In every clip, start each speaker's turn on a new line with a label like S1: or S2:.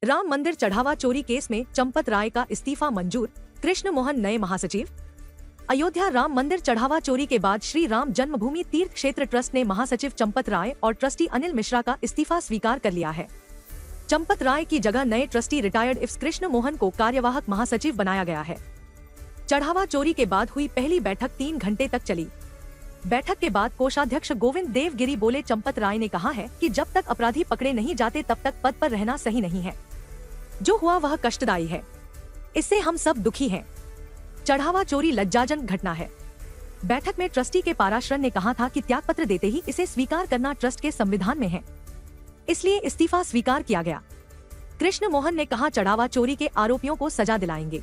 S1: राम मंदिर चढ़ावा चोरी केस में चंपत राय का इस्तीफा मंजूर, कृष्ण मोहन नए महासचिव। अयोध्या राम मंदिर चढ़ावा चोरी के बाद श्री राम जन्मभूमि तीर्थ क्षेत्र ट्रस्ट ने महासचिव चंपत राय और ट्रस्टी अनिल मिश्रा का इस्तीफा स्वीकार कर लिया है। चंपत राय की जगह नए trustee retired ifs Krishna Mohan को कार्यवाहक महासचिव बनाया गया है। चढ़ावा चोरी के बाद हुई पहली बैठक 3 घंटे तक चली। बैठक के बाद कोषाध्यक्ष गोविंद देवगिरी बोले, चंपत राय ने कहा है कि जब तक अपराधी पकड़े नहीं जाते तब तक पद पर रहना सही नहीं है। जो हुआ वह कष्टदायी है, इससे हम सब दुखी हैं। चढ़ावा चोरी लज्जाजनक घटना है। बैठक में ट्रस्टी के पाराशरन ने कहा था कि त्यागपत्र देते ही इसे स्वीकार करना ट्रस्ट के संविधान में है, इसलिए इस्तीफा स्वीकार किया गया। कृष्ण मोहन ने कहा, चढ़ावा चोरी के आरोपियों को सजा दिलाएंगे।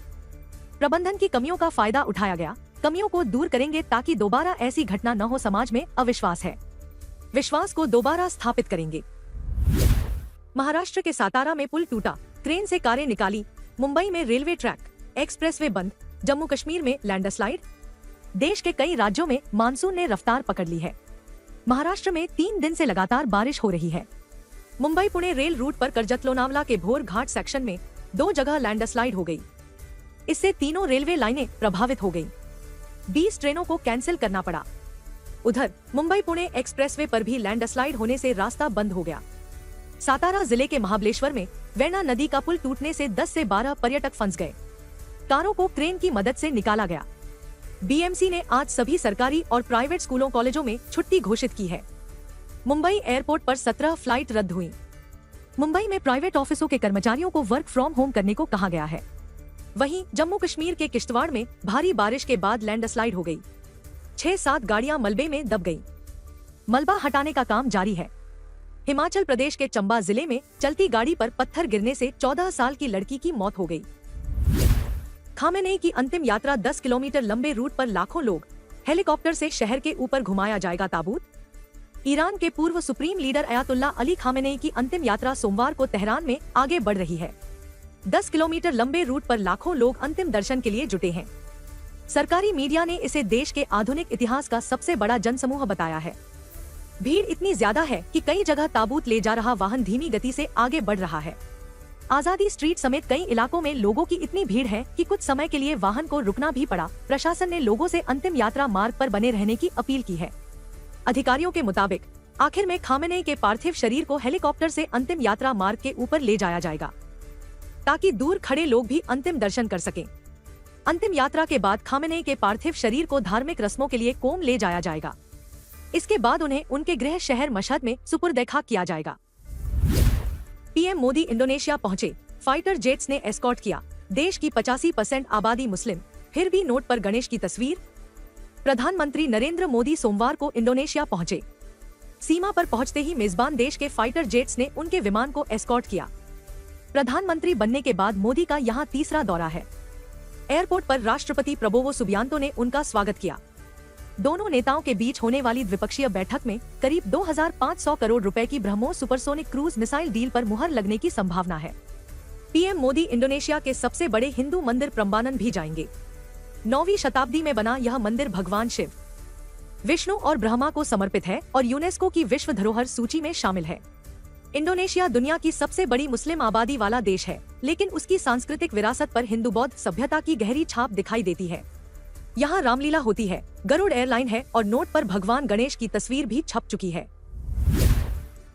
S1: प्रबंधन की कमियों का फायदा उठाया गया, कमियों को दूर करेंगे ताकि दोबारा ऐसी घटना न हो। समाज में अविश्वास है, विश्वास को दोबारा स्थापित करेंगे। महाराष्ट्र के सातारा में पुल टूटा, क्रेन से कारें निकाली। मुंबई में रेलवे ट्रैक, एक्सप्रेसवे बंद। जम्मू कश्मीर में लैंडस्लाइड। देश के कई राज्यों में मानसून ने रफ्तार पकड़ ली है। महाराष्ट्र में 3 दिन से लगातार बारिश हो रही है। मुंबई पुणे रेल रूट पर कर्जत लोनावला के भोर घाट सेक्शन में 2 जगह लैंडस्लाइड हो गई। इससे तीनों रेलवे लाइनें प्रभावित हो गयी। 20 ट्रेनों को कैंसिल करना पड़ा। उधर मुंबई पुणे एक्सप्रेसवे पर भी लैंडस्लाइड होने से रास्ता बंद हो गया। सातारा जिले के महाबलेश्वर में वेणा नदी का पुल टूटने से 10 से 12 पर्यटक फंस गए। कारों को क्रेन की मदद से निकाला गया। बीएमसी ने आज सभी सरकारी और प्राइवेट स्कूलों कॉलेजों में छुट्टी घोषित की है। मुंबई एयरपोर्ट पर 17 फ्लाइट रद्द हुई। मुंबई में प्राइवेट ऑफिसों के कर्मचारियों को वर्क फ्रॉम होम करने को कहा गया है। वहीं जम्मू कश्मीर के किश्तवाड़ में भारी बारिश के बाद लैंडस्लाइड हो गई। 6-7 गाड़ियां मलबे में दब गईं। मलबा हटाने का काम जारी है। हिमाचल प्रदेश के चंबा जिले में चलती गाड़ी पर पत्थर गिरने से 14 साल की लड़की की मौत हो गई। खामेनेई की अंतिम यात्रा 10 किलोमीटर लंबे रूट पर लाखों लोग। हेलीकॉप्टर से शहर के ऊपर घुमाया जाएगा ताबूत। ईरान के पूर्व supreme leader Ayatollah Ali Khamenei की अंतिम यात्रा सोमवार को तेहरान में आगे बढ़ रही है। 10 किलोमीटर लंबे रूट पर लाखों लोग अंतिम दर्शन के लिए जुटे हैं। सरकारी मीडिया ने इसे देश के आधुनिक इतिहास का सबसे बड़ा जनसमूह बताया है। भीड़ इतनी ज्यादा है कि कई जगह ताबूत ले जा रहा वाहन धीमी गति से आगे बढ़ रहा है। आजादी स्ट्रीट समेत कई इलाकों में लोगों की इतनी भीड़ है कि कुछ समय के लिए वाहन को रुकना भी पड़ा। प्रशासन ने लोगों से अंतिम यात्रा मार्ग पर बने रहने की अपील की है। अधिकारियों के मुताबिक आखिर में खामेनेई के पार्थिव शरीर को हेलीकॉप्टर से अंतिम यात्रा मार्ग के ऊपर ले जाया जाएगा, ताकि दूर खड़े लोग भी अंतिम दर्शन कर सकें। अंतिम यात्रा के बाद खामेनेई के पार्थिव शरीर को धार्मिक रस्मों के लिए कोम ले जाया जाएगा। इसके बाद उन्हें उनके गृह शहर मशहद में सुपुर्द-ए-खाक किया जाएगा। पीएम मोदी इंडोनेशिया पहुंचे, फाइटर जेट्स ने एस्कॉर्ट किया। देश की 85% आबादी मुस्लिम, फिर भी नोट पर गणेश की तस्वीर। प्रधानमंत्री नरेंद्र मोदी सोमवार को इंडोनेशिया पहुंचे। सीमा पर पहुंचते ही मेजबान देश के फाइटर जेट्स ने उनके विमान को एस्कॉर्ट किया। प्रधानमंत्री बनने के बाद मोदी का यहां तीसरा दौरा है। एयरपोर्ट पर राष्ट्रपति प्रबोवो सुबियांतो ने उनका स्वागत किया। दोनों नेताओं के बीच होने वाली द्विपक्षीय बैठक में करीब 2500 करोड़ रुपए की BrahMos supersonic cruise missile deal पर मुहर लगने की संभावना है। पीएम मोदी इंडोनेशिया के सबसे बड़े हिंदू मंदिर प्रम्बानन भी जाएंगे। 9वीं शताब्दी में बना यह मंदिर भगवान शिव, विष्णु और ब्रह्मा को समर्पित है और यूनेस्को की विश्व धरोहर सूची में शामिल है। इंडोनेशिया दुनिया की सबसे बड़ी मुस्लिम आबादी वाला देश है, लेकिन उसकी सांस्कृतिक विरासत पर हिंदू बौद्ध सभ्यता की गहरी छाप दिखाई देती है। यहाँ रामलीला होती है, गरुड़ एयरलाइन है और नोट पर भगवान गणेश की तस्वीर भी छप चुकी है।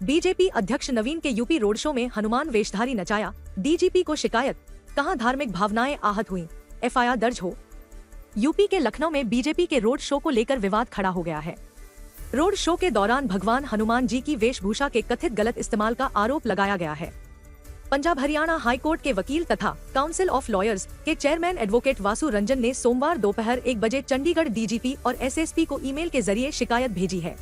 S1: बीजेपी अध्यक्ष नवीन के यूपी रोड शो में हनुमान वेशधारी नचाया, डीजीपी को शिकायत, कहां धार्मिक भावनाएं आहत हुई, एफआईआर दर्ज हो। यूपी के लखनऊ में बीजेपी के रोड शो को लेकर विवाद खड़ा हो गया है। रोड शो के दौरान भगवान हनुमान जी की वेशभूषा के कथित गलत इस्तेमाल का आरोप लगाया गया है। पंजाब हरियाणा हाईकोर्ट के वकील तथा काउंसिल ऑफ लॉयर्स के चेयरमैन एडवोकेट वासु रंजन ने सोमवार दोपहर 1 बजे चंडीगढ़ डीजीपी और एसएसपी को ईमेल के जरिए शिकायत भेजी है।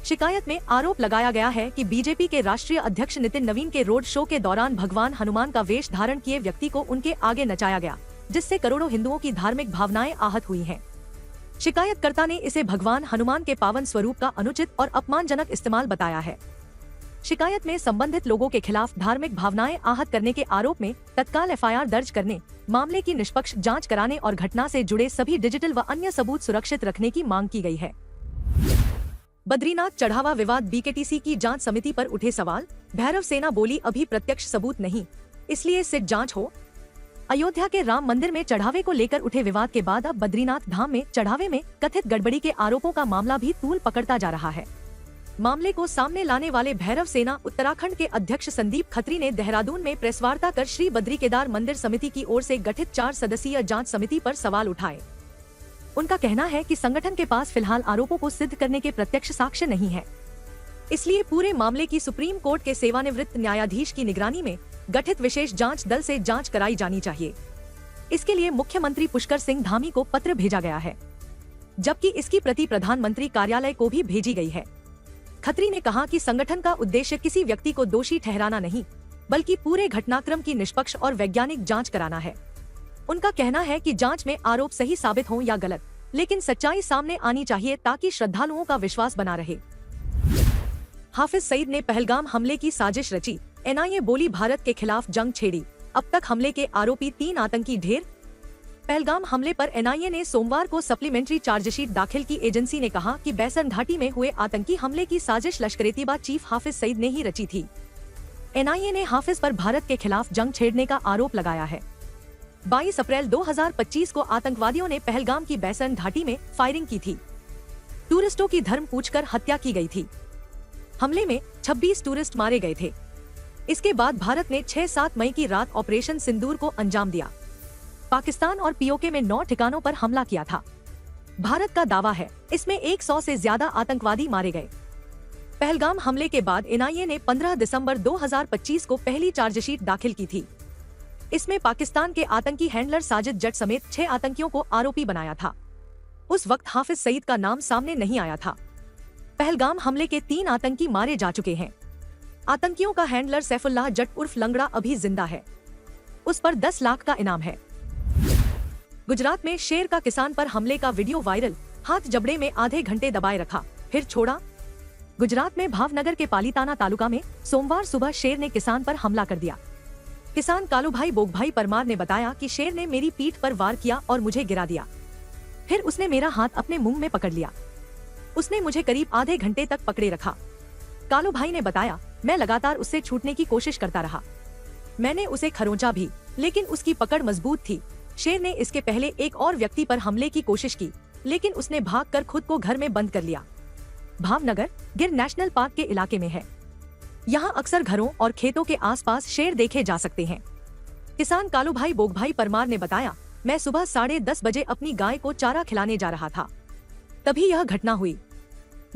S1: शिकायत में आरोप लगाया गया है कि बीजेपी के राष्ट्रीय अध्यक्ष नितिन नवीन के रोड शो के दौरान भगवान हनुमान का वेश धारण किए व्यक्ति को उनके आगे नचाया गया, जिससे करोड़ों हिंदुओं की धार्मिक भावनाएं आहत हुई हैं। शिकायतकर्ता ने इसे भगवान हनुमान के पावन स्वरूप का अनुचित और अपमानजनक इस्तेमाल बताया है। शिकायत में संबंधित लोगों के खिलाफ धार्मिक भावनाएं आहत करने के आरोप में तत्काल एफआईआर दर्ज करने, मामले की निष्पक्ष जांच कराने और घटना से जुड़े सभी डिजिटल व अन्य सबूत सुरक्षित रखने की मांग की गई है। बद्रीनाथ चढ़ावा विवाद, बीकेटीसी की जांच समिति पर उठे सवाल, भैरव सेना बोली अभी प्रत्यक्ष सबूत नहीं। इसलिए सिट जांच हो। अयोध्या के राम मंदिर में चढ़ावे को लेकर उठे विवाद के बाद अब बद्रीनाथ धाम में चढ़ावे में कथित गड़बड़ी के आरोपों का मामला भी तूल पकड़ता जा रहा है। मामले को सामने लाने वाले भैरव सेना उत्तराखंड के अध्यक्ष संदीप खत्री ने देहरादून में प्रेस वार्ता कर श्री बद्री केदार मंदिर समिति की ओर से गठित 4 सदस्यीय जांच समिति पर सवाल उठाए। उनका कहना है कि संगठन के पास फिलहाल आरोपों को सिद्ध करने के प्रत्यक्ष साक्ष्य नहीं है, इसलिए पूरे मामले की सुप्रीम कोर्ट के सेवानिवृत्त न्यायाधीश की निगरानी में गठित विशेष जांच दल से जांच कराई जानी चाहिए। इसके लिए मुख्यमंत्री पुष्कर सिंह धामी को पत्र भेजा गया है, जबकि इसकी प्रति प्रधानमंत्री कार्यालय को भी भेजी गई है। खत्री ने कहा कि संगठन का उद्देश्य किसी व्यक्ति को दोषी ठहराना नहीं, बल्कि पूरे घटनाक्रम की निष्पक्ष और वैज्ञानिक जांच कराना है। उनका कहना है कि जांच में आरोप सही साबित हो या गलत, लेकिन सच्चाई सामने आनी चाहिए ताकि श्रद्धालुओं का विश्वास बना रहे। हाफिज सईद ने पहलगाम हमले की साजिश रची, एनआईए बोली भारत के खिलाफ जंग छेड़ी, अब तक हमले के आरोपी 3 आतंकी ढेर। पहलगाम हमले पर एनआईए ने सोमवार को सप्लीमेंट्री चार्जशीट दाखिल की। एजेंसी ने कहा कि बैसन घाटी में हुए आतंकी हमले की साजिश लश्कर-ए-तैयबा चीफ हाफिज सईद ने ही रची थी। एनआईए ने हाफिज पर भारत के खिलाफ जंग छेड़ने का आरोप लगाया है। 22 अप्रैल 2025 को आतंकवादियों ने पहलगाम की बैसन घाटी में फायरिंग की थी। टूरिस्टों की धर्म पूछकर हत्या की गई थी। हमले में 26 टूरिस्ट मारे गए थे। इसके बाद भारत ने 6-7 मई की रात ऑपरेशन सिंदूर को अंजाम दिया। पाकिस्तान और पीओके में 9 ठिकानों पर हमला किया था। भारत का दावा है इसमें 100 से ज्यादा आतंकवादी मारे गए। पहलगाम हमले के बाद एनआईए ने 15 दिसंबर 2025 को पहली चार्जशीट दाखिल की थी। इसमें पाकिस्तान के आतंकी हैंडलर साजिद जट समेत 6 आतंकियों को आरोपी बनाया था। उस वक्त हाफिज सईद का नाम सामने नहीं आया था। पहलगाम हमले के 3 आतंकी मारे जा चुके हैं। आतंकियों का हैंडलर सैफुल्लाह जट उर्फ लंगड़ा अभी जिंदा है। उस पर 10 लाख का इनाम है। गुजरात में शेर का किसान पर हमले का वीडियो वायरल, हाथ जबड़े में आधे घंटे दबाए रखा फिर छोड़ा। गुजरात में भावनगर के पालीताना तालुका में सोमवार सुबह शेर ने किसान पर हमला कर दिया। किसान कालूभाई बोगभाई परमार ने बताया कि शेर ने मेरी पीठ पर वार किया और मुझे गिरा दिया। फिर उसने मेरा हाथ अपने मुंह में पकड़ लिया। उसने मुझे करीब आधे घंटे तक पकड़े रखा। कालूभाई ने बताया, मैं लगातार उससे छूटने की कोशिश करता रहा। मैंने उसे खरोंचा भी, लेकिन उसकी पकड़ मजबूत थी। शेर ने इसके पहले एक और व्यक्ति पर हमले की कोशिश की, लेकिन उसने भागकर खुद को घर में बंद कर लिया। भावनगर गिर नेशनल पार्क के इलाके में है। यहाँ अक्सर घरों और खेतों के आसपास शेर देखे जा सकते हैं। किसान कालूभाई बोगभाई परमार ने बताया, मैं सुबह 10:30 बजे अपनी गाय को चारा खिलाने जा रहा था, तभी यह घटना हुई।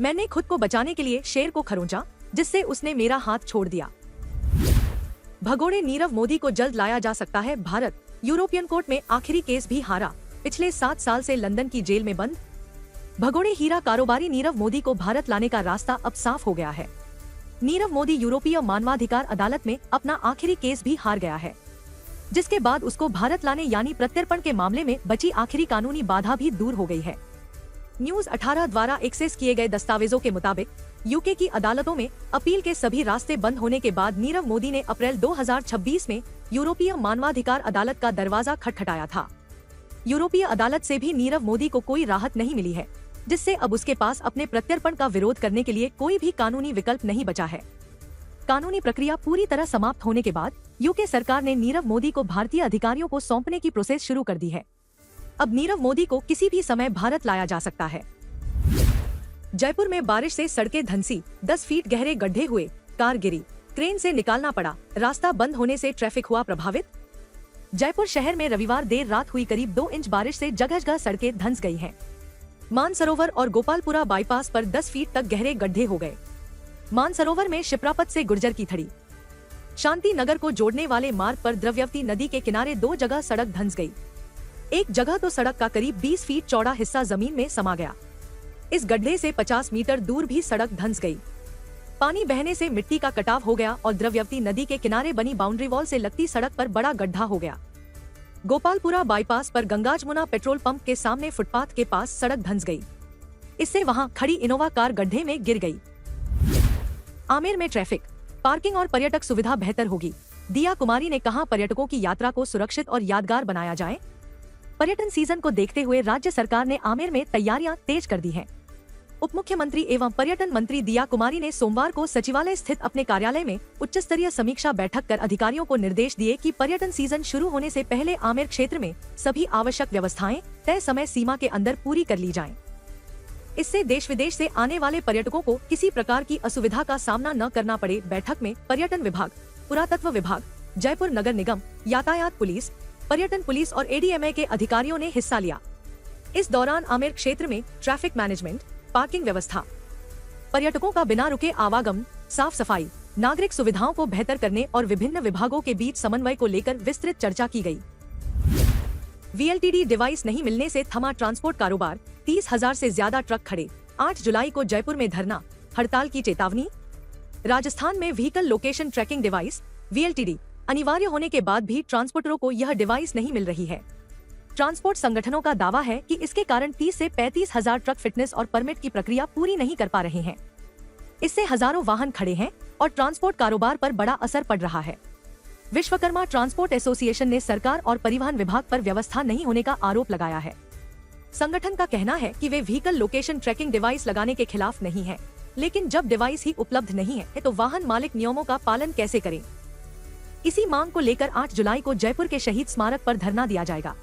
S1: मैंने खुद को बचाने के लिए शेर को खरोंचा, जिससे उसने मेरा हाथ छोड़ दिया। भगोड़े नीरव मोदी को जल्द लाया जा सकता है भारत, यूरोपियन कोर्ट में आखिरी केस भी हारा, पिछले 7 साल से लंदन की जेल में बंद। भगोड़े हीरा कारोबारी नीरव मोदी को भारत लाने का रास्ता अब साफ हो गया है। नीरव मोदी यूरोपीय मानवाधिकार अदालत में अपना आखिरी केस भी हार गया है, जिसके बाद उसको भारत लाने यानी प्रत्यर्पण के मामले में बची आखिरी कानूनी बाधा भी दूर हो गई है। न्यूज 18 द्वारा एक्सेस किए गए दस्तावेजों के मुताबिक यूके की अदालतों में अपील के सभी रास्ते बंद होने के बाद नीरव मोदी ने अप्रैल 2026 में यूरोपीय मानवाधिकार अदालत का दरवाजा खटखटाया था। यूरोपीय अदालत से भी नीरव मोदी को कोई राहत नहीं मिली है, जिससे अब उसके पास अपने प्रत्यर्पण का विरोध करने के लिए कोई भी कानूनी विकल्प नहीं बचा है। कानूनी प्रक्रिया पूरी तरह समाप्त होने के बाद यूके सरकार ने नीरव मोदी को भारतीय अधिकारियों को सौंपने की प्रोसेस शुरू कर दी है। अब नीरव मोदी को किसी भी समय भारत लाया जा सकता है। जयपुर में बारिश से सड़कें धंसी, 10 फीट गहरे गड्ढे हुए, कार गिरी, क्रेन से निकालना पड़ा, रास्ता बंद होने से ट्रैफिक हुआ प्रभावित। जयपुर शहर में रविवार देर रात हुई करीब 2 इंच बारिश से जगह जगह सड़कें धंस गई हैं। मानसरोवर और गोपालपुरा बाईपास पर 10 फीट तक गहरे गड्ढे हो गए। मानसरोवर में शिप्रापत से गुर्जर की थड़ी, शांति नगर को जोड़ने वाले मार्ग पर द्रव्यवती नदी के किनारे 2 जगह सड़क धंस गई। एक जगह तो सड़क का करीब 20 फीट चौड़ा हिस्सा जमीन में समा गया। इस गड्ढे से 50 मीटर दूर भी सड़क धंस गई। पानी बहने से मिट्टी का कटाव हो गया और द्रव्यवती नदी के किनारे बनी बाउंड्री वॉल से लगती सड़क पर बड़ा गड्ढा हो गया। गोपालपुरा बाईपास पर गंगाजमुना पेट्रोल पंप के सामने फुटपाथ के पास सड़क धंस गई। इससे वहां खड़ी इनोवा कार गड्ढे में गिर गई। आमेर में ट्रैफिक, पार्किंग और पर्यटक सुविधा बेहतर होगी। दिया कुमारी ने कहा, पर्यटकों की यात्रा को सुरक्षित और यादगार बनाया जाए। पर्यटन सीजन को देखते हुए राज्य सरकार ने आमेर में तैयारियां तेज कर दी हैं। उप मुख्यमंत्री एवं पर्यटन मंत्री दिया कुमारी ने सोमवार को सचिवालय स्थित अपने कार्यालय में उच्च स्तरीय समीक्षा बैठक कर अधिकारियों को निर्देश दिए कि पर्यटन सीजन शुरू होने से पहले आमेर क्षेत्र में सभी आवश्यक व्यवस्थाएं तय समय सीमा के अंदर पूरी कर ली जाएं। इससे देश विदेश से आने वाले पर्यटकों को किसी प्रकार की असुविधा का सामना न करना पड़े। बैठक में पर्यटन विभाग, पुरातत्व विभाग, जयपुर नगर निगम, यातायात पुलिस, पर्यटन पुलिस और एडीएमए के अधिकारियों ने हिस्सा लिया। इस दौरान आमेर क्षेत्र में ट्रैफिक मैनेजमेंट, पार्किंग व्यवस्था, पर्यटकों का बिना रुके आवागमन, साफ सफाई, नागरिक सुविधाओं को बेहतर करने और विभिन्न विभागों के बीच समन्वय को लेकर विस्तृत चर्चा की गई। वीएलटीडी डिवाइस नहीं मिलने से थमा ट्रांसपोर्ट कारोबार, 30,000 से ज्यादा ट्रक खड़े। 8 जुलाई को जयपुर में धरना हड़ताल की चेतावनी। राजस्थान में vehicle location tracking device VLTD अनिवार्य होने के बाद भी ट्रांसपोर्टरों को यह डिवाइस नहीं मिल रही है। ट्रांसपोर्ट संगठनों का दावा है कि इसके कारण 30 से 35,000 ट्रक फिटनेस और परमिट की प्रक्रिया पूरी नहीं कर पा रहे हैं। इससे हजारों वाहन खड़े हैं और ट्रांसपोर्ट कारोबार पर बड़ा असर पड़ रहा है। विश्वकर्मा ट्रांसपोर्ट एसोसिएशन ने सरकार और परिवहन विभाग पर व्यवस्था नहीं होने का आरोप लगाया है। संगठन का कहना है कि वे व्हीकल लोकेशन ट्रैकिंग डिवाइस लगाने के खिलाफ नहीं है, लेकिन जब डिवाइस ही उपलब्ध नहीं है तो वाहन मालिक नियमों का पालन कैसे करें। इसी मांग को लेकर 8 जुलाई को जयपुर के शहीद स्मारक पर धरना दिया जाएगा।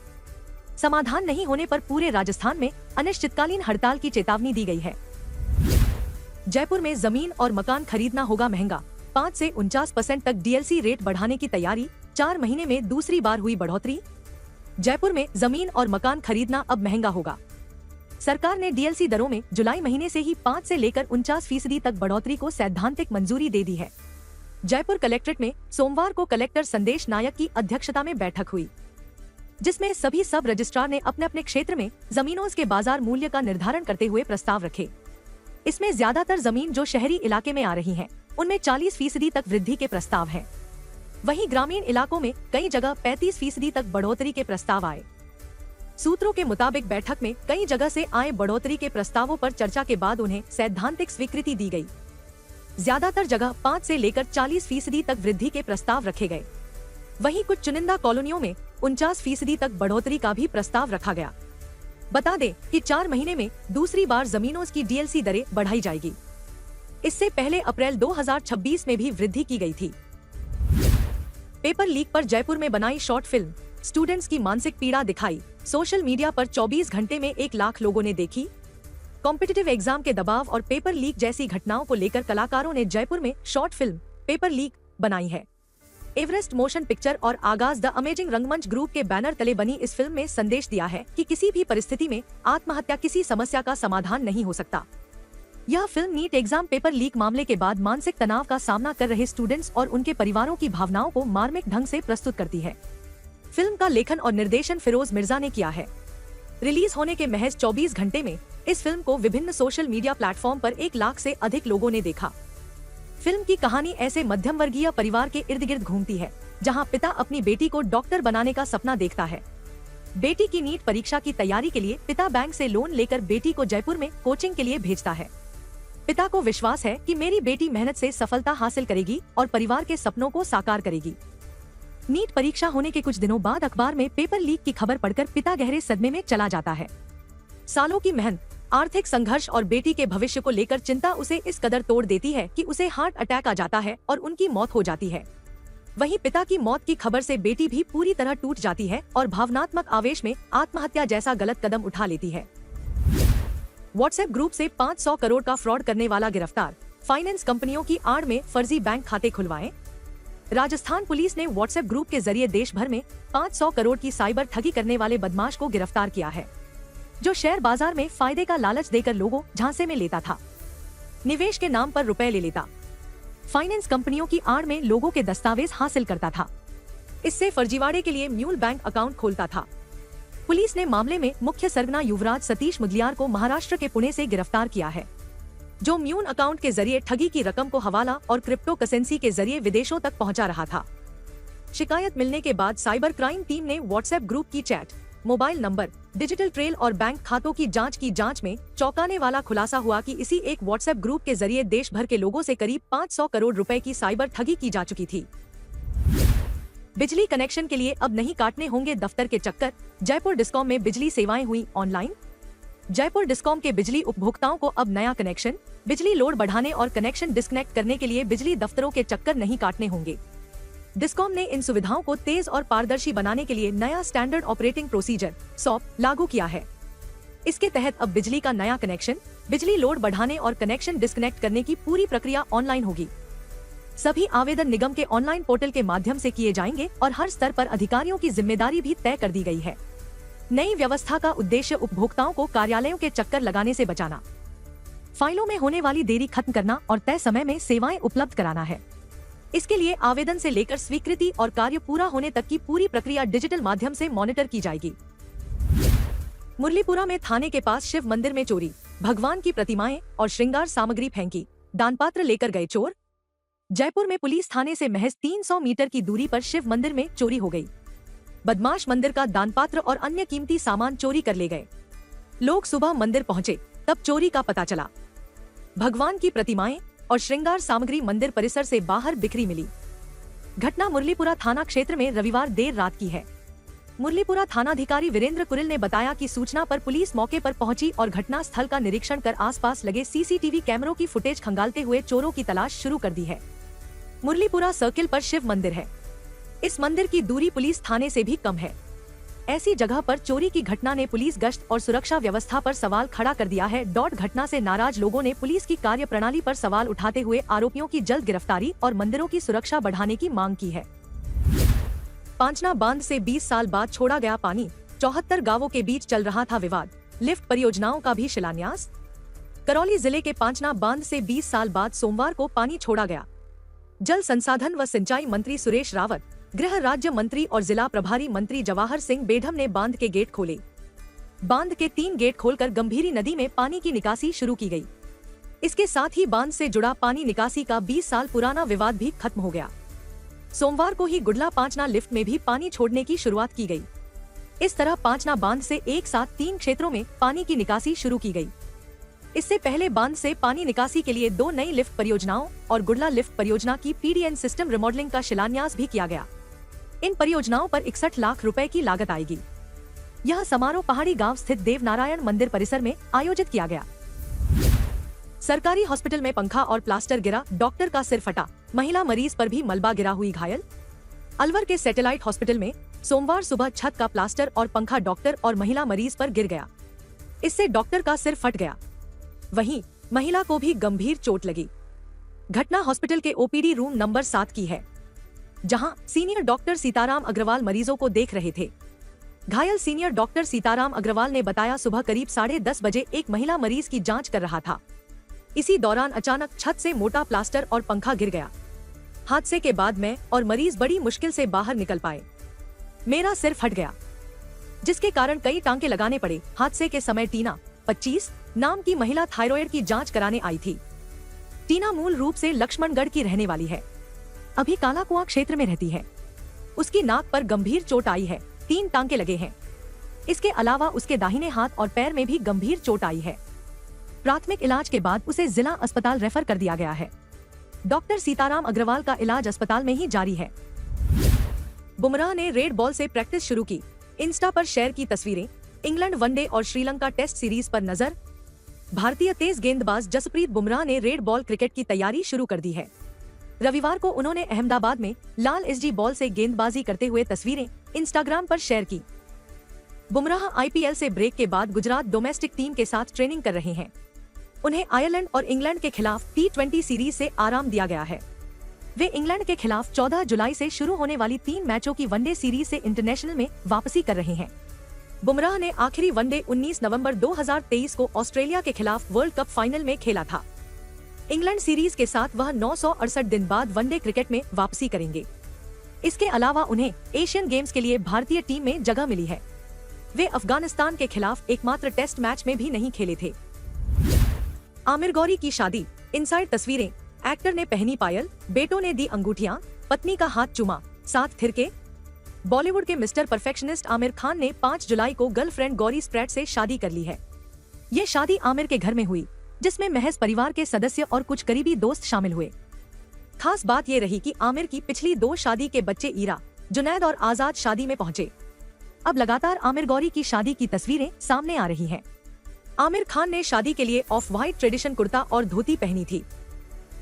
S1: समाधान नहीं होने पर पूरे राजस्थान में अनिश्चितकालीन हड़ताल की चेतावनी दी गई है। जयपुर में जमीन और मकान खरीदना होगा महंगा, 5 से 49% तक डीएलसी रेट बढ़ाने की तैयारी। 4 महीने में दूसरी बार हुई बढ़ोतरी। जयपुर में जमीन और मकान खरीदना अब महंगा होगा। सरकार ने डीएलसी दरों में जुलाई महीने से ही 5 से लेकर 49% तक बढ़ोतरी को सैद्धांतिक मंजूरी दे दी है। जयपुर कलेक्ट्रेट में सोमवार को कलेक्टर संदेश नायक की अध्यक्षता में बैठक हुई, जिसमें सभी सब रजिस्ट्रार ने अपने अपने क्षेत्र में जमीनों के बाजार मूल्य का निर्धारण करते हुए प्रस्ताव रखे। इसमें ज्यादातर जमीन जो शहरी इलाके में आ रही है, उनमें 40% तक वृद्धि के प्रस्ताव है। वहीं ग्रामीण इलाकों में कई जगह 35% तक बढ़ोतरी के प्रस्ताव आए। सूत्रों के मुताबिक बैठक में कई जगह से आए बढ़ोतरी के प्रस्तावों पर चर्चा के बाद उन्हें सैद्धांतिक स्वीकृति दी गई। ज्यादातर जगह 5 से लेकर 40% तक वृद्धि के प्रस्ताव रखे गए। वहीं कुछ चुनिंदा कॉलोनियों में 49% तक बढ़ोतरी का भी प्रस्ताव रखा गया। बता दें कि 4 महीने में दूसरी बार जमीनों की डीएलसी दरें बढ़ाई जाएगी। इससे पहले अप्रैल 2026 में भी वृद्धि की गई थी। पेपर लीक पर जयपुर में बनाई शॉर्ट फिल्म, स्टूडेंट्स की मानसिक पीड़ा दिखाई। सोशल मीडिया पर 24 घंटे में 1 लाख लोगों ने देखी। कॉम्पिटिटिव एग्जाम के दबाव और पेपर लीक जैसी घटनाओं को लेकर कलाकारों ने जयपुर में शॉर्ट फिल्म पेपर लीक बनाई है। एवरेस्ट मोशन पिक्चर और आगाज द अमेजिंग रंगमंच ग्रुप के बैनर तले बनी इस फिल्म में संदेश दिया है कि किसी भी परिस्थिति में आत्महत्या किसी समस्या का समाधान नहीं हो सकता। यह film NEET exam paper leak मामले के बाद मानसिक तनाव का सामना कर रहे स्टूडेंट्स और उनके परिवारों की भावनाओं को मार्मिक ढंग से प्रस्तुत करती है। फिल्म का लेखन और निर्देशन फिरोज मिर्जा ने किया है। रिलीज होने के महज 24 घंटे में इस फिल्म को विभिन्न सोशल मीडिया प्लेटफॉर्म पर 1 लाख से अधिक लोगों ने देखा। फिल्म की कहानी ऐसे मध्यम वर्गीय परिवार के इर्द गिर्द घूमती है, जहां पिता अपनी बेटी को डॉक्टर बनाने का सपना देखता है। बेटी की नीट परीक्षा की तैयारी के लिए पिता बैंक से लोन लेकर बेटी को जयपुर में कोचिंग के लिए भेजता है। पिता को विश्वास है कि मेरी बेटी मेहनत से सफलता हासिल करेगी और परिवार के सपनों को साकार करेगी। नीट परीक्षा होने के कुछ दिनों बाद अखबार में पेपर लीक की खबर पढ़कर पिता गहरे सदमे में चला जाता है। सालों की मेहनत, आर्थिक संघर्ष और बेटी के भविष्य को लेकर चिंता उसे इस कदर तोड़ देती है कि उसे हार्ट अटैक आ जाता है और उनकी मौत हो जाती है। वहीं पिता की मौत की खबर से बेटी भी पूरी तरह टूट जाती है और भावनात्मक आवेश में आत्महत्या जैसा गलत कदम उठा लेती है। व्हाट्सएप ग्रुप से 500 करोड़ का फ्रॉड करने वाला गिरफ्तार। फाइनेंस कंपनियों की आड़ में फर्जी बैंक खाते खुलवाए। राजस्थान पुलिस ने व्हाट्सएप ग्रुप के जरिए देश भर में 500 करोड़ की साइबर ठगी करने वाले बदमाश को गिरफ्तार किया है, जो शेयर बाजार में फायदे का लालच देकर लोगों झांसे में लेता था। निवेश के नाम पर रुपए ले लेता, फाइनेंस कंपनियों की आड़ में लोगों के दस्तावेज हासिल करता था। इससे फर्जीवाड़े के लिए म्यूल बैंक अकाउंट खोलता था। पुलिस ने मामले में मुख्य सरगना युवराज सतीश मुदलियार को महाराष्ट्र के पुणे से गिरफ्तार किया है, जो म्यून अकाउंट के जरिए ठगी की रकम को हवाला और क्रिप्टो करेंसी के जरिए विदेशों तक पहुंचा रहा था। शिकायत मिलने के बाद साइबर क्राइम टीम ने व्हाट्सएप ग्रुप की chat, mobile number, digital trail और बैंक खातों की जांच में चौंकाने वाला खुलासा हुआ कि इसी एक व्हाट्सएप ग्रुप के जरिए देश भर के लोगों से करीब 500 करोड़ रुपए की साइबर ठगी की जा चुकी थी। बिजली कनेक्शन के लिए अब नहीं काटने होंगे दफ्तर के चक्कर। जयपुर डिस्कॉम में बिजली सेवाएं हुई ऑनलाइन। जयपुर डिस्कॉम के बिजली उपभोक्ताओं को अब नया कनेक्शन, बिजली लोड बढ़ाने और कनेक्शन डिस्कनेक्ट करने के लिए बिजली दफ्तरों के चक्कर नहीं काटने होंगे। डिस्कॉम ने इन सुविधाओं को तेज और पारदर्शी बनाने के लिए नया स्टैंडर्ड ऑपरेटिंग प्रोसीजर (SOP) लागू किया है। इसके तहत अब बिजली का नया कनेक्शन, बिजली लोड बढ़ाने और कनेक्शन डिस्कनेक्ट करने की पूरी प्रक्रिया ऑनलाइन होगी। सभी आवेदन निगम के ऑनलाइन पोर्टल के माध्यम से किए जाएंगे और हर स्तर पर अधिकारियों की जिम्मेदारी भी तय कर दी गई है। नई व्यवस्था का उद्देश्य उपभोक्ताओं को कार्यालयों के चक्कर लगाने से बचाना, फाइलों में होने वाली देरी खत्म करना और तय समय में सेवाएं उपलब्ध कराना है। इसके लिए आवेदन से लेकर स्वीकृति और कार्य पूरा होने तक की पूरी प्रक्रिया डिजिटल माध्यम से मॉनिटर की जाएगी। मुरलीपुरा में थाने के पास शिव मंदिर में चोरी, भगवान की प्रतिमाएं और श्रृंगार सामग्री फेंकी, दानपात्र लेकर गए चोर। जयपुर में पुलिस थाने से महज 300 मीटर की दूरी पर शिव मंदिर में चोरी हो गई। बदमाश मंदिर का दानपात्र और अन्य कीमती सामान चोरी कर ले गए। लोग सुबह मंदिर पहुंचे तब चोरी का पता चला। भगवान की प्रतिमाएं और श्रृंगार सामग्री मंदिर परिसर से बाहर बिखरी मिली। घटना मुरलीपुरा थाना क्षेत्र में रविवार देर रात की है। मुरलीपुरा थानाधिकारी वीरेंद्र कुरिल ने बताया कि सूचना पर पुलिस मौके पर पहुंची और घटना स्थल का निरीक्षण कर आसपास लगे सीसीटीवी कैमरों की फुटेज खंगालते हुए चोरों की तलाश शुरू कर दी है। मुरलीपुरा सर्किल पर शिव मंदिर है। इस मंदिर की दूरी पुलिस थाने से भी कम है। ऐसी जगह पर चोरी की घटना ने पुलिस गश्त और सुरक्षा व्यवस्था पर सवाल खड़ा कर दिया है। घटना से नाराज लोगों ने पुलिस की कार्य प्रणाली पर सवाल उठाते हुए आरोपियों की जल्द गिरफ्तारी और मंदिरों की सुरक्षा बढ़ाने की मांग की है। पांचना बांध से 20 साल बाद छोड़ा गया पानी, 74 गांवों के बीच चल रहा था विवाद, लिफ्ट परियोजनाओं का भी शिलान्यास। करौली जिले के पांचना बांध से 20 साल बाद सोमवार को पानी छोड़ा गया। जल संसाधन व सिंचाई मंत्री सुरेश रावत, गृह राज्य मंत्री और जिला प्रभारी मंत्री जवाहर सिंह बेढम ने बांध के गेट खोले। बांध के 3 गेट खोलकर गंभीरी नदी में पानी की निकासी शुरू की गई। इसके साथ ही बांध से जुड़ा पानी निकासी का 20 साल पुराना विवाद भी खत्म हो गया। सोमवार को ही गुडला पांचना लिफ्ट में भी पानी छोड़ने की शुरुआत की गई। इस तरह पांचना बांध से एक साथ 3 क्षेत्रों में पानी की निकासी शुरू की गई। इससे पहले बांध से पानी निकासी के लिए 2 नई लिफ्ट परियोजनाओं और गुडला लिफ्ट परियोजना की पीडीएन सिस्टम रिमॉडलिंग का शिलान्यास भी किया गया। इन परियोजनाओं पर 61 लाख रुपए की लागत आएगी। यह समारोह पहाड़ी गांव स्थित देवनारायण मंदिर परिसर में आयोजित किया गया। सरकारी हॉस्पिटल में पंखा और प्लास्टर गिरा, डॉक्टर का सिर फटा, महिला मरीज पर भी मलबा गिरा, हुई घायल। अलवर के सैटेलाइट हॉस्पिटल में सोमवार सुबह छत का प्लास्टर और पंखा डॉक्टर और महिला मरीज पर गिर गया। इससे डॉक्टर का सिर फट गया। वहीं महिला को भी गंभीर चोट लगी। घटना हॉस्पिटल के ओपीडी रूम नंबर 7 की है, जहां सीनियर डॉक्टर सीताराम अग्रवाल मरीजों को देख रहे थे। घायल सीनियर डॉक्टर सीताराम अग्रवाल ने बताया, सुबह करीब 10:30 बजे एक महिला मरीज की जांच कर रहा था। इसी दौरान अचानक छत से मोटा प्लास्टर और पंखा गिर गया। हादसे के बाद मैं और मरीज बड़ी मुश्किल से बाहर निकल पाए। मेरा सिर फट गया, जिसके कारण कई टांके लगाने पड़े। हादसे के समय टीना 25 नाम की महिला थायराइड की जांच कराने आई थी। टीना मूल रूप से लक्ष्मणगढ़ की रहने वाली है, अभी कालाकुआं क्षेत्र में रहती है। उसकी नाक पर गंभीर चोट आई है, 3 टांके लगे हैं। इसके अलावा उसके दाहिने हाथ और पैर में भी गंभीर चोट आई है। प्राथमिक इलाज के बाद उसे जिला अस्पताल रेफर कर दिया गया है। डॉक्टर सीताराम अग्रवाल का इलाज अस्पताल में ही जारी है। बुमराह ने रेड बॉल से प्रैक्टिस शुरू की, इंस्टा पर शेयर की तस्वीरें। इंग्लैंड वनडे और श्रीलंका टेस्ट सीरीज पर नजर। भारतीय तेज गेंदबाज जसप्रीत बुमराह ने रेड बॉल क्रिकेट की तैयारी शुरू कर दी है। रविवार को उन्होंने अहमदाबाद में लाल एसजी बॉल से गेंदबाजी करते हुए तस्वीरें इंस्टाग्राम पर शेयर की। बुमराह आईपीएल से ब्रेक के बाद गुजरात डोमेस्टिक टीम के साथ ट्रेनिंग कर रहे हैं। उन्हें आयरलैंड और इंग्लैंड के खिलाफ T20 सीरीज से आराम दिया गया है। वे इंग्लैंड के खिलाफ 14 जुलाई से शुरू होने वाली 3 मैचों की वनडे सीरीज से इंटरनेशनल में वापसी कर रहे हैं। बुमराह ने आखिरी वनडे 19 नवंबर 2023 को ऑस्ट्रेलिया के खिलाफ वर्ल्ड कप फाइनल में खेला था। इंग्लैंड सीरीज के साथ वह 968 दिन बाद वनडे क्रिकेट में वापसी करेंगे। इसके अलावा उन्हें एशियन गेम्स के लिए भारतीय टीम में जगह मिली है। वे अफगानिस्तान के खिलाफ एकमात्र टेस्ट मैच में भी नहीं खेले थे। आमिर गौरी की शादी, इनसाइड तस्वीरें। एक्टर ने पहनी पायल, बेटों ने दी अंगूठियां, पत्नी का हाथ चूमा, साथ थिरके। बॉलीवुड के मिस्टर परफेक्शनिस्ट आमिर खान ने 5 जुलाई को गर्लफ्रेंड गौरी स्प्रैट से शादी कर ली है। ये शादी आमिर के घर में हुई, जिसमें महज परिवार के सदस्य और कुछ करीबी दोस्त शामिल हुए। खास बात ये रही कि आमिर की पिछली 2 शादी के बच्चे ईरा, जुनैद और आजाद शादी में पहुंचे। अब लगातार आमिर गौरी की शादी की तस्वीरें सामने आ रही हैं। आमिर खान ने शादी के लिए ऑफ व्हाइट ट्रेडिशन कुर्ता और धोती पहनी थी।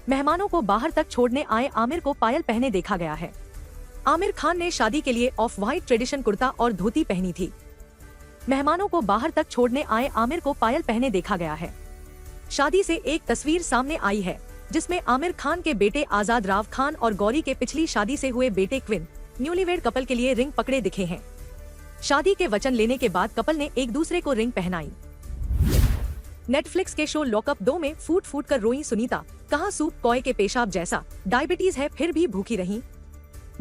S1: मेहमानों को बाहर तक छोड़ने आए आमिर को पायल पहने देखा गया है। आमिर खान ने शादी के लिए ऑफ व्हाइट ट्रेडिशन कुर्ता और धोती पहनी थी। मेहमानों को बाहर तक छोड़ने आए आमिर को पायल पहने देखा गया है। शादी से एक तस्वीर सामने आई है जिसमें आमिर खान के बेटे आजाद राव खान और गौरी के पिछली शादी से हुए बेटे क्विन न्यूलीवेड कपल के लिए रिंग पकड़े दिखे हैं। शादी के वचन लेने के बाद कपल ने एक दूसरे को रिंग पहनाई। नेटफ्लिक्स के शो लॉकअप 2 में फूट फूट कर रोई सुनीता, कहा सूप कौए के पेशाब जैसा, डायबिटीज है फिर भी भूखी रही।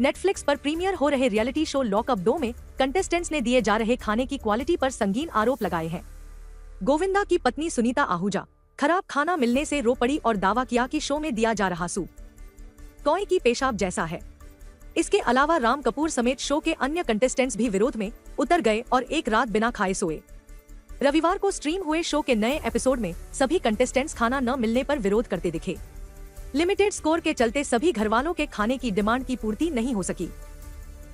S1: नेटफ्लिक्स पर प्रीमियर हो रहे रियलिटी शो लॉकअप 2 में कंटेस्टेंट्स ने दिए जा रहे खाने की क्वालिटी पर संगीन आरोप लगाए हैं। गोविंदा की पत्नी सुनीता आहूजा खराब खाना मिलने से रो पड़ी और दावा किया कि शो में दिया जा रहा सूप कौए की पेशाब जैसा है। इसके अलावा राम कपूर समेत शो के अन्य कंटेस्टेंट्स भी विरोध में उतर गए और एक रात बिना खाए सोए। रविवार को स्ट्रीम हुए शो के नए एपिसोड में सभी कंटेस्टेंट्स खाना न मिलने पर विरोध करते दिखे। लिमिटेड स्कोर के चलते सभी घरवालों के खाने की डिमांड की पूर्ति नहीं हो सकी।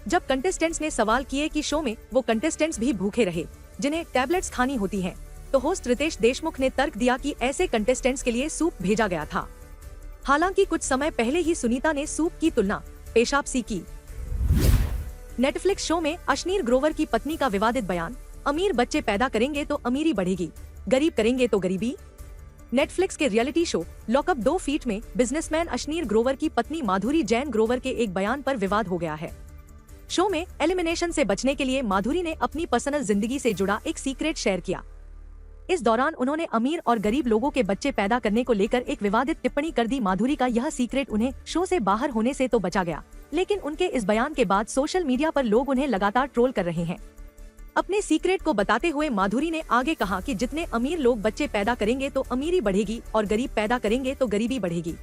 S1: जब कंटेस्टेंट्स ने सवाल किए कि शो में वो कंटेस्टेंट्स भी भूखे रहे जिन्हें टैबलेट्स खानी होती हैं, तो होस्ट रितेश देशमुख ने तर्क दिया कि ऐसे कंटेस्टेंट्स के लिए सूप भेजा गया था। हालांकि कुछ समय पहले ही सुनीता ने सूप की तुलना पेशाब से की। नेटफ्लिक्स शो में अश्नीर ग्रोवर की पत्नी का विवादित बयान, अमीर बच्चे पैदा करेंगे तो अमीरी बढ़ेगी, गरीब करेंगे तो गरीबी। नेटफ्लिक्स के रियलिटी शो लॉकअप 2 फीट में बिजनेसमैन अश्नीर ग्रोवर की पत्नी माधुरी जैन ग्रोवर के एक बयान पर विवाद हो गया है। शो में एलिमिनेशन से बचने के लिए माधुरी ने अपनी पर्सनल जिंदगी से जुड़ा एक सीक्रेट शेयर किया। इस दौरान उन्होंने अमीर और गरीब लोगों के बच्चे पैदा करने को लेकर एक विवादित टिप्पणी कर दी। माधुरी का यह सीक्रेट उन्हें शो से बाहर होने से तो बचा गया, लेकिन उनके इस बयान के बाद सोशल मीडिया पर लोग उन्हें लगातार ट्रोल कर रहे हैं। अपने सीक्रेट को बताते हुए माधुरी ने आगे कहा कि जितने अमीर लोग बच्चे पैदा करेंगे तो अमीरी बढ़ेगी और गरीब पैदा करेंगे तो गरीबी बढ़ेगी।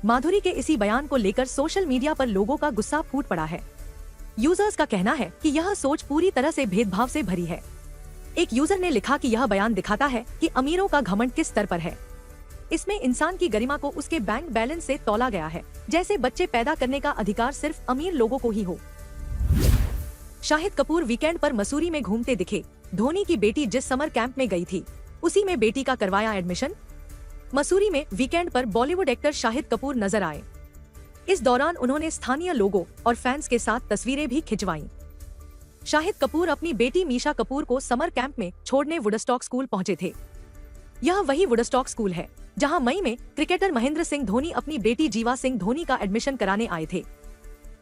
S1: माधुरी के इसी बयान को लेकर सोशल मीडिया पर लोगों का गुस्सा फूट पड़ा है। यूजर्स का कहना है कि यह सोच पूरी तरह से भेदभाव से भरी है। एक यूजर ने लिखा कि यह बयान दिखाता है कि अमीरों का घमंड किस स्तर पर है। इसमें इंसान की गरिमा को उसके बैंक बैलेंस से तौला गया है, जैसे बच्चे पैदा करने का अधिकार सिर्फ अमीर लोगों को ही हो। शाहिद कपूर वीकेंड पर मसूरी में घूमते दिखे। धोनी की बेटी जिस समर कैंप में गई थी उसी में बेटी का करवाया एडमिशन। मसूरी में वीकेंड पर बॉलीवुड एक्टर शाहिद कपूर नजर आए। इस दौरान उन्होंने स्थानीय लोगों और फैंस के साथ तस्वीरें भी खिंचवाईं। शाहिद कपूर अपनी बेटी मीशा कपूर को समर कैंप में छोड़ने वुडस्टॉक स्कूल पहुंचे थे। यह वही वुडस्टॉक स्कूल है जहां मई में क्रिकेटर महेंद्र सिंह धोनी अपनी बेटी जीवा सिंह धोनी का एडमिशन कराने आए थे।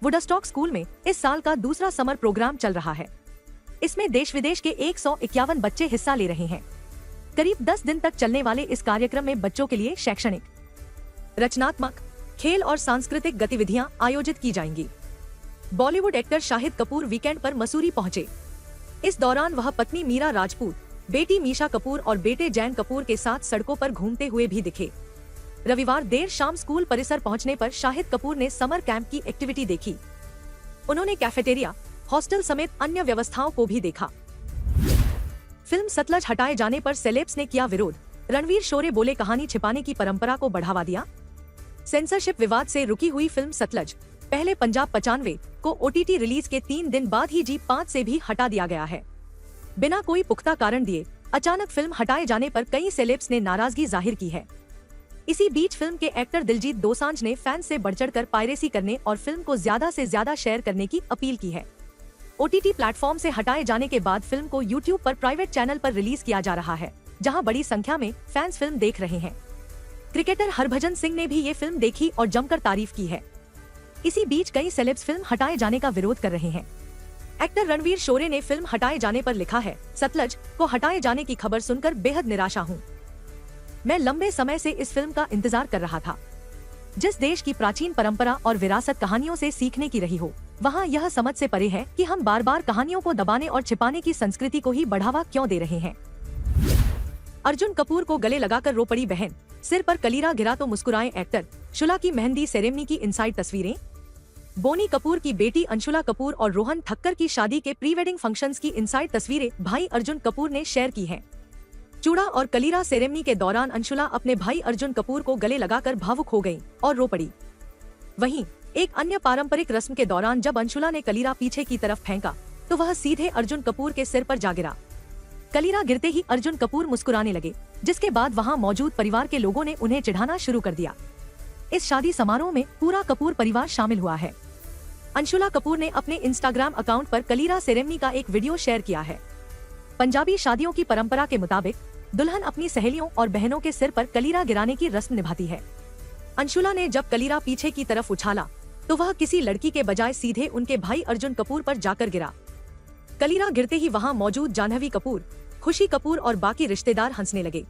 S1: वुडस्टॉक स्कूल में इस साल का दूसरा समर प्रोग्राम चल रहा है। इसमें देश विदेश के 151 बच्चे हिस्सा ले रहे हैं। करीब 10 दिन तक चलने वाले इस कार्यक्रम में बच्चों के लिए शैक्षणिक, रचनात्मक, खेल और सांस्कृतिक गतिविधियां आयोजित की जाएंगी। बॉलीवुड एक्टर शाहिद कपूर वीकेंड पर मसूरी पहुंचे। इस दौरान वह पत्नी मीरा राजपूत, बेटी मीशा कपूर और बेटे जैन कपूर के साथ सड़कों पर घूमते हुए भी दिखे। रविवार देर शाम स्कूल परिसर पहुंचने पर शाहिद कपूर ने समर कैंप की एक्टिविटी देखी। उन्होंने कैफेटेरिया, हॉस्टल समेत अन्य व्यवस्थाओं को भी देखा। फिल्म सतलज हटाए जाने पर सेलेब्स ने किया विरोध। रणवीर शोरे बोले, कहानी छिपाने की परंपरा को बढ़ावा दिया। सेंसरशिप विवाद से रुकी हुई फिल्म सतलज पहले पंजाब 95 को OTT रिलीज के 3 दिन बाद ही G5 से भी हटा दिया गया है। बिना कोई पुख्ता कारण दिए अचानक फिल्म हटाए जाने पर कई सेलेब्स ने नाराजगी जाहिर की है। इसी बीच फिल्म के एक्टर दिलजीत दोसांझ ने फैंस से बढ़चढ़कर पायरेसी करने और फिल्म को ज्यादा से ज्यादा शेयर करने की अपील की है। OTT प्लेटफॉर्म से हटाए जाने के बाद फिल्म को YouTube पर प्राइवेट चैनल पर रिलीज किया जा रहा है, जहां बड़ी संख्या में फैंस फिल्म देख रहे हैं। क्रिकेटर हरभजन सिंह ने भी ये फिल्म देखी और जमकर तारीफ की है। इसी बीच कई सेलेब्स फिल्म हटाए जाने का विरोध कर रहे हैं। एक्टर रणवीर शोरे ने फिल्म हटाए जाने पर लिखा है, सतलज को हटाए जाने की खबर सुनकर बेहद निराशा हूँ। मैं लंबे समय से इस फिल्म का इंतजार कर रहा था। जिस देश की प्राचीन परंपरा और विरासत कहानियों से सीखने की रही हो, वहाँ यह समझ से परे है कि हम बार बार कहानियों को दबाने और छिपाने की संस्कृति को ही बढ़ावा क्यों दे रहे हैं। अर्जुन कपूर को गले लगाकर रो पड़ी बहन, सिर पर कलीरा गिरा तो मुस्कुराए एक्टर। शुला की मेहंदी सेरेमनी की इनसाइड तस्वीरें। बोनी कपूर की बेटी अंशुला कपूर और रोहन ठक्कर की शादी के प्री वेडिंग फंक्शंस की इनसाइड तस्वीरें भाई अर्जुन कपूर ने शेयर की हैं। चूड़ा और कलीरा सेरेमनी के दौरान अंशुला अपने भाई अर्जुन कपूर को गले लगाकर भावुक हो गयी और रो पड़ी। वहीं एक अन्य पारंपरिक रस्म के दौरान जब अंशुला ने कलीरा पीछे की तरफ फेंका तो वह सीधे अर्जुन कपूर के सिर पर जा गिरा। कलीरा गिरते ही अर्जुन कपूर मुस्कुराने लगे, जिसके बाद वहां मौजूद परिवार के लोगों ने उन्हें चिढ़ाना शुरू कर दिया। इस शादी समारोह में पूरा कपूर परिवार शामिल हुआ है। अंशुला कपूर ने अपने इंस्टाग्राम अकाउंट पर कलीरा सेरेमनी का एक वीडियो शेयर किया है। पंजाबी शादियों की परंपरा के मुताबिक दुल्हन अपनी सहेलियों और बहनों के सिर पर कलीरा गिराने की रस्म निभाती है। अंशुला ने जब कलीरा पीछे की तरफ उछाला तो वह किसी लड़की के बजाय सीधे उनके भाई अर्जुन कपूर पर जाकर गिरा। कलीरा गिरते ही वहां मौजूद जाह्नवी कपूर, खुशी कपूर और बाकी रिश्तेदार हंसने लगे।